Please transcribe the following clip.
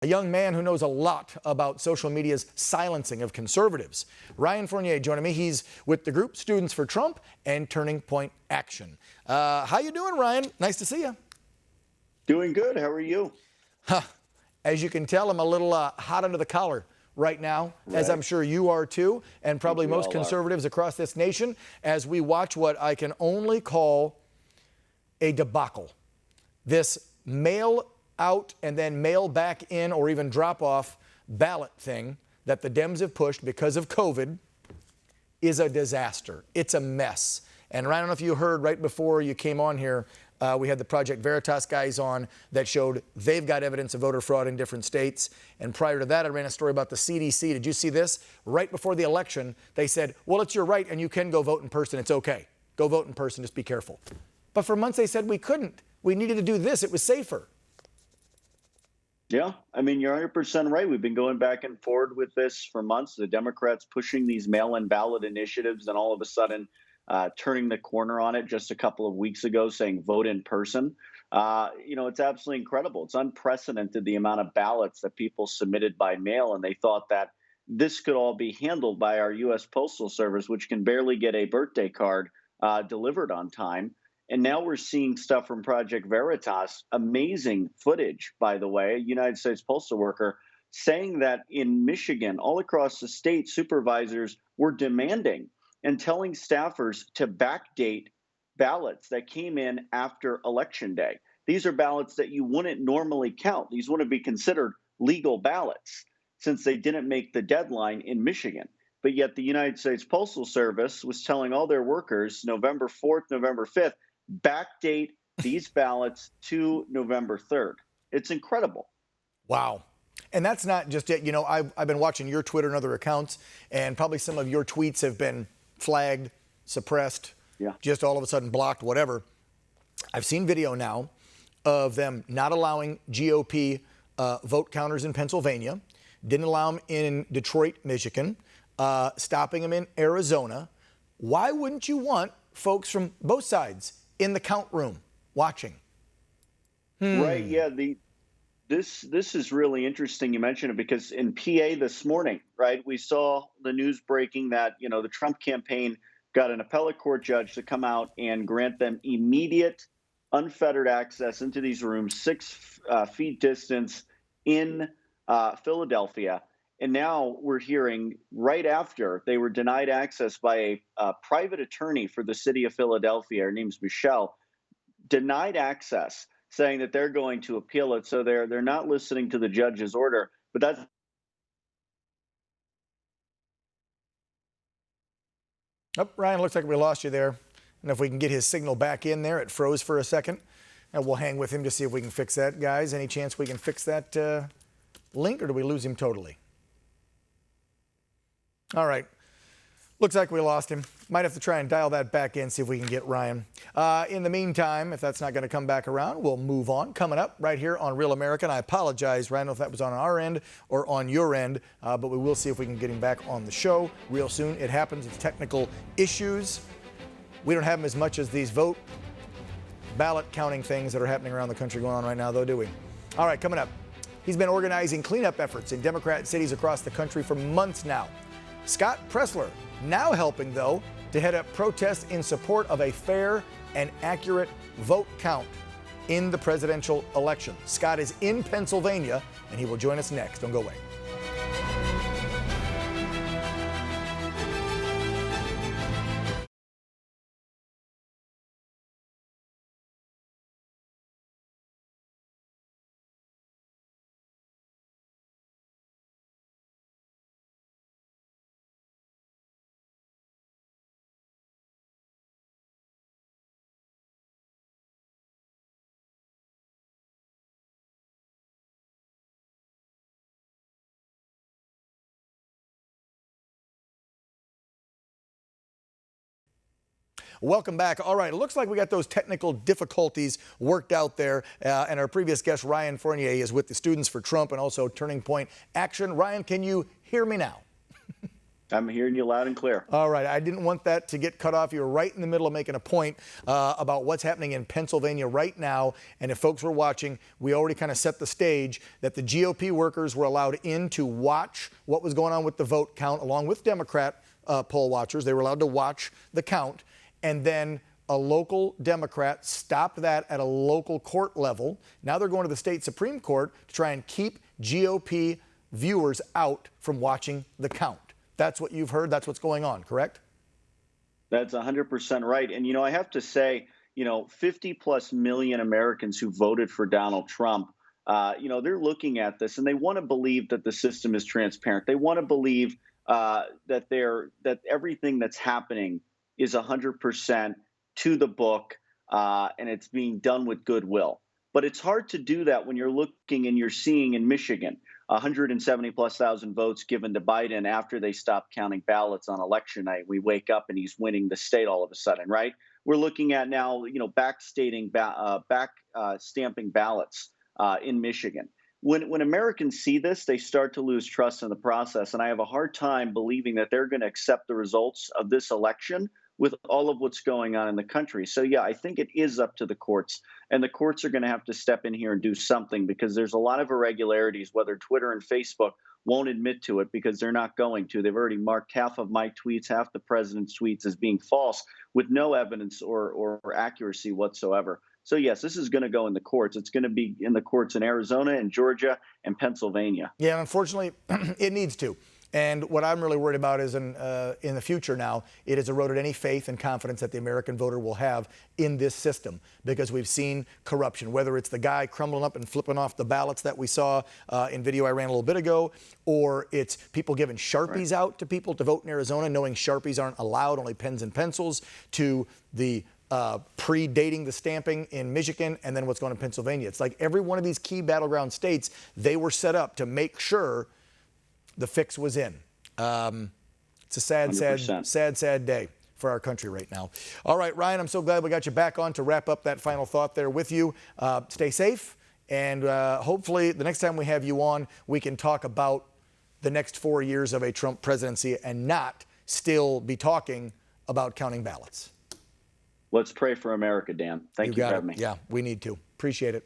A young man who knows a lot about social media's silencing of conservatives. Ryan Fournier joining me. He's with the group Students for Trump and Turning Point Action. How you doing, Ryan? Nice to see you. Doing good. How are you? As you can tell, I'm a little hot under the collar right now, as I'm sure you are too, and probably most conservatives across this nation, as we watch what I can only call a debacle. This mail out and then mail back in or even drop off ballot thing that the Dems have pushed because of COVID is a disaster. It's a mess. And I don't know if you heard right before you came on here, we had the Project Veritas guys on that showed they've got evidence of voter fraud in different states. And prior to that, I ran a story about the CDC. Did you see this? Right before the election, they said, well, it's your right and you can go vote in person. It's okay. Go vote in person. Just be careful. But for months they said we couldn't. We needed to do this. It was safer. Yeah, I mean, you're 100% right. We've been going back and forward with this for months. The Democrats pushing these mail-in ballot initiatives and all of a sudden turning the corner on it just a couple of weeks ago, saying vote in person. It's absolutely incredible. It's unprecedented, the amount of ballots that people submitted by mail, and they thought that this could all be handled by our U.S. Postal Service, which can barely get a birthday card delivered on time. And now we're seeing stuff from Project Veritas, amazing footage, by the way, a United States postal worker saying that in Michigan, all across the state, supervisors were demanding and telling staffers to backdate ballots that came in after Election Day. These are ballots that you wouldn't normally count. These wouldn't be considered legal ballots since they didn't make the deadline in Michigan. But yet the United States Postal Service was telling all their workers November 4th, November 5th, backdate these ballots to November 3rd. It's incredible. Wow. And that's not just it. You know, I've been watching your Twitter and other accounts, and probably some of your tweets have been flagged, suppressed, just all of a sudden blocked, whatever. I've seen video now of them not allowing GOP vote counters in Pennsylvania, didn't allow them in Detroit, Michigan, stopping them in Arizona. Why wouldn't you want folks from both sides in the count room watching? Right, yeah. This is really interesting you mentioned it, because in PA this morning, right, we saw the news breaking that, the Trump campaign got an appellate court judge to come out and grant them immediate, unfettered access into these rooms, 6 feet distance in Philadelphia. And now we're hearing right after they were denied access by a private attorney for the city of Philadelphia. Her name's Michelle. Denied access, saying that they're going to appeal it. So they're not listening to the judge's order. But that's Ryan, looks like we lost you there. And if we can get his signal back in there, it froze for a second. And we'll hang with him to see if we can fix that. Guys, any chance we can fix that link, or do we lose him totally? All right. Looks like we lost him. Might have to try and dial that back in, see if we can get Ryan. In the meantime, if that's not going to come back around, we'll move on. Coming up right here on Real American. I apologize, Ryan, if that was on our end or on your end, but we will see if we can get him back on the show real soon. It happens. It's technical issues. We don't have them as much as these ballot counting things that are happening around the country going on right now, though, do we? All right, coming up. He's been organizing cleanup efforts in Democrat cities across the country for months now. Scott Pressler now helping, though, to head up protests in support of a fair and accurate vote count in the presidential election. Scott is in Pennsylvania, and he will join us next. Don't go away. Welcome back. All right, it looks like we got those technical difficulties worked out there. And our previous guest, Ryan Fournier, is with the Students for Trump and also Turning Point Action. Ryan, can you hear me now? I'm hearing you loud and clear. All right, I didn't want that to get cut off. You were right in the middle of making a point about what's happening in Pennsylvania right now. And if folks were watching, we already kind of set the stage that the GOP workers were allowed in to watch what was going on with the vote count, along with Democrat poll watchers. They were allowed to watch the count. And then a local Democrat stopped that at a local court level. Now they're going to the state Supreme Court to try and keep GOP viewers out from watching the count. That's what you've heard. That's what's going on, correct? That's 100% right. And, I have to say, 50 plus million Americans who voted for Donald Trump, they're looking at this and they want to believe that the system is transparent. They want to believe that everything that's happening is 100% to the book and it's being done with goodwill. But it's hard to do that when you're looking and you're seeing in Michigan 170 plus thousand votes given to Biden after they stopped counting ballots on election night. We wake up and he's winning the state all of a sudden, right? We're looking at now, stamping ballots in Michigan. When Americans see this, they start to lose trust in the process. And I have a hard time believing that they're going to accept the results of this election with all of what's going on in the country. So, yeah, I think it is up to the courts. And the courts are going to have to step in here and do something because there's a lot of irregularities, whether Twitter and Facebook won't admit to it because they're not going to. They've already marked half of my tweets, half the president's tweets as being false with no evidence or accuracy whatsoever. So, yes, this is going to go in the courts. It's going to be in the courts in Arizona and Georgia and Pennsylvania. Yeah, unfortunately, it needs to. And what I'm really worried about is in the future now, it has eroded any faith and confidence that the American voter will have in this system because we've seen corruption, whether it's the guy crumbling up and flipping off the ballots that we saw in video I ran a little bit ago, or it's people giving Sharpies out to people to vote in Arizona, knowing Sharpies aren't allowed, only pens and pencils, to the predating the stamping in Michigan and then what's going on in Pennsylvania. It's like every one of these key battleground states, they were set up to make sure the fix was in. It's a sad, 100%. sad day for our country right now. All right, Ryan, I'm so glad we got you back on to wrap up that final thought there with you. Stay safe, and hopefully the next time we have you on, we can talk about the next 4 years of a Trump presidency and not still be talking about counting ballots. Let's pray for America, Dan. Thank you for having me. Yeah, we need to. Appreciate it.